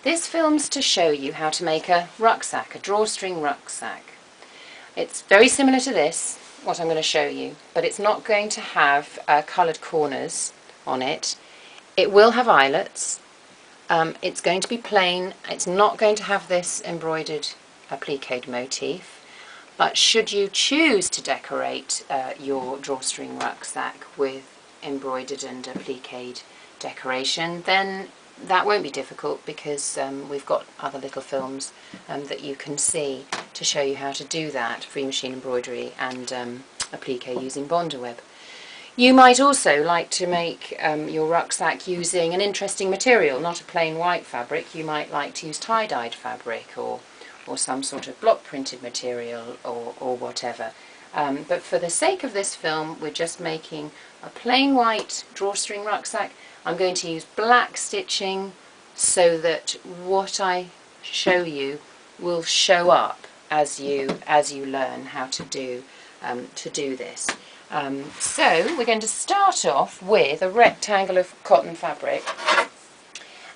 This film's to show you how to make a rucksack, a drawstring rucksack. It's very similar to this, what I'm going to show you, but it's not going to have coloured corners on it. It will have eyelets. It's going to be plain. It's not going to have this embroidered appliqued motif. But should you choose to decorate your drawstring rucksack with embroidered and appliqued decoration, then that won't be difficult, because we've got other little films that you can see to show you how to do that, free machine embroidery and applique using Bondaweb. You might also like to make your rucksack using an interesting material, not a plain white fabric. You might like to use tie-dyed fabric or some sort of block printed material or whatever. But for the sake of this film, we're just making a plain white drawstring rucksack. I'm going to use black stitching so that what I show you will show up as you learn how to do this. So we're going to start off with a rectangle of cotton fabric,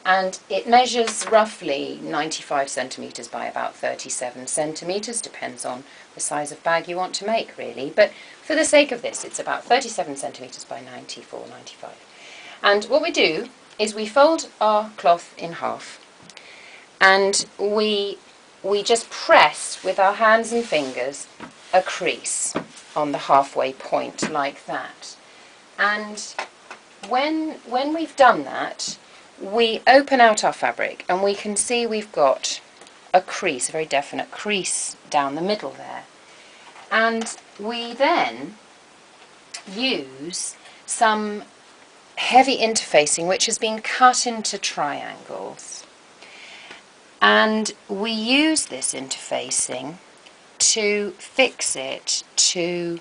and it measures roughly 95 centimetres by about 37 centimetres, depends on the size of bag you want to make really, but for the sake of this it's about 37 centimetres by 94, 95. And what we do is we fold our cloth in half, and we just press with our hands and fingers a crease on the halfway point like that. And when we've done that, we open out our fabric and we can see we've got a crease, a very definite crease down the middle there. And we then use some heavy interfacing which has been cut into triangles, and we use this interfacing to fix it to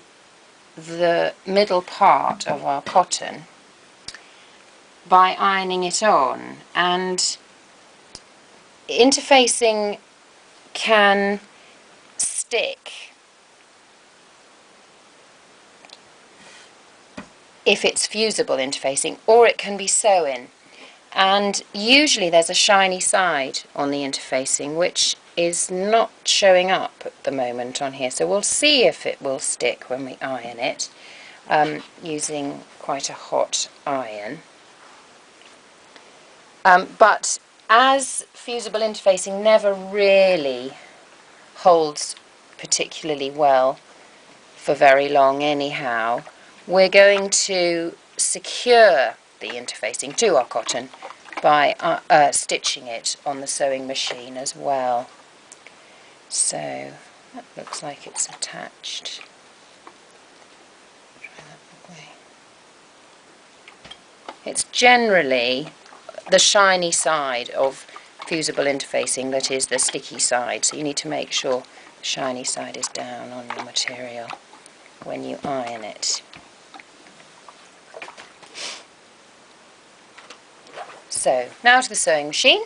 the middle part of our cotton by ironing it on. And interfacing can stick if it's fusible interfacing, or it can be sew-in. And usually there's a shiny side on the interfacing which is not showing up at the moment on here, so we'll see if it will stick when we iron it using quite a hot iron. But as fusible interfacing never really holds particularly well for very long anyhow, we're going to secure the interfacing to our cotton by stitching it on the sewing machine as well. So that looks like it's attached. Try that way. It's generally the shiny side of fusible interfacing that is the sticky side, so you need to make sure the shiny side is down on your material when you iron it. So now to the sewing machine.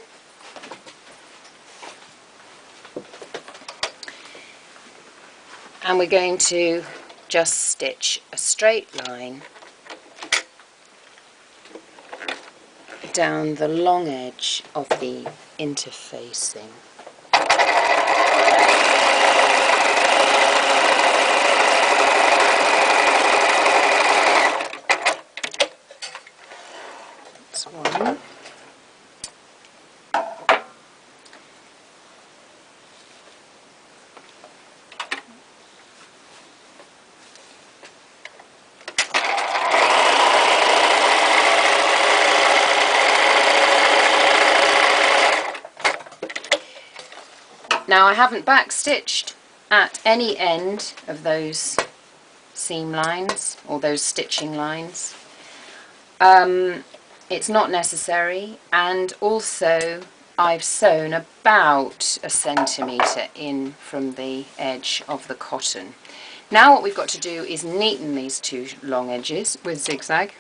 And we're going to just stitch a straight line down the long edge of the interfacing. That's one. Now I haven't backstitched at any end of those seam lines or those stitching lines. It's not necessary, and also I've sewn about a centimetre in from the edge of the cotton. Now what we've got to do is neaten these two long edges with zigzag.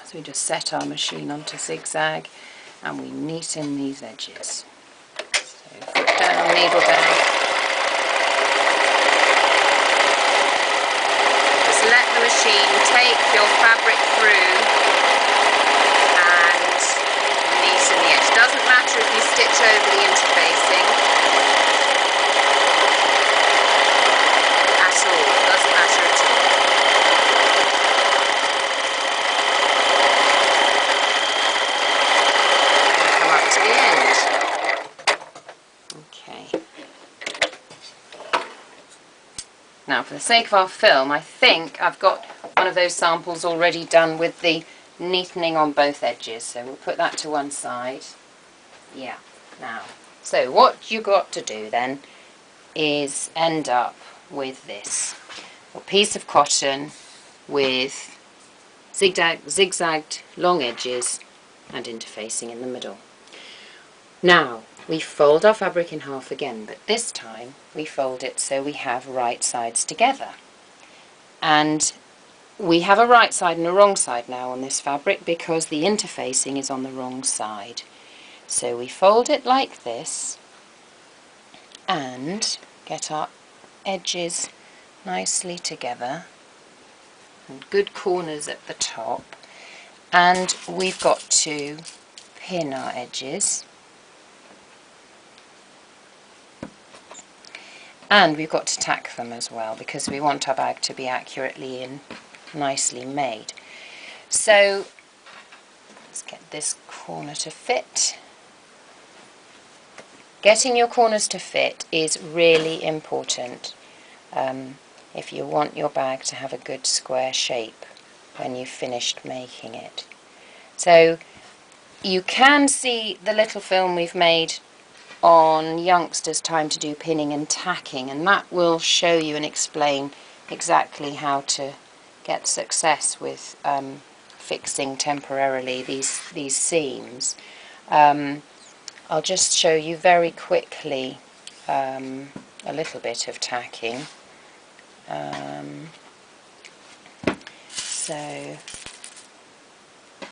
So we just set our machine onto zigzag and we neaten these edges. Foot down, needle down. Just let the machine take your fabric through and neaten the edge. Doesn't matter if stitch over the interfacing at all, doesn't matter at all. And come up to the end. Okay. Now for the sake of our film, I think I've got one of those samples already done with the neatening on both edges, so we'll put that to one side. Yeah, now, so what you got to do then is end up with this, a piece of cotton with zigzagged long edges and interfacing in the middle. Now, we fold our fabric in half again, but this time we fold it so we have right sides together. And we have a right side and a wrong side now on this fabric because the interfacing is on the wrong side. So we fold it like this and get our edges nicely together and good corners at the top, and we've got to pin our edges, and we've got to tack them as well because we want our bag to be accurately and nicely made. So let's get this corner to fit. Getting your corners to fit is really important if you want your bag to have a good square shape when you've finished making it. So you can see the little film we've made on Youngsters Time to Do pinning and tacking, and that will show you and explain exactly how to get success with fixing temporarily these seams. I'll just show you very quickly a little bit of tacking. So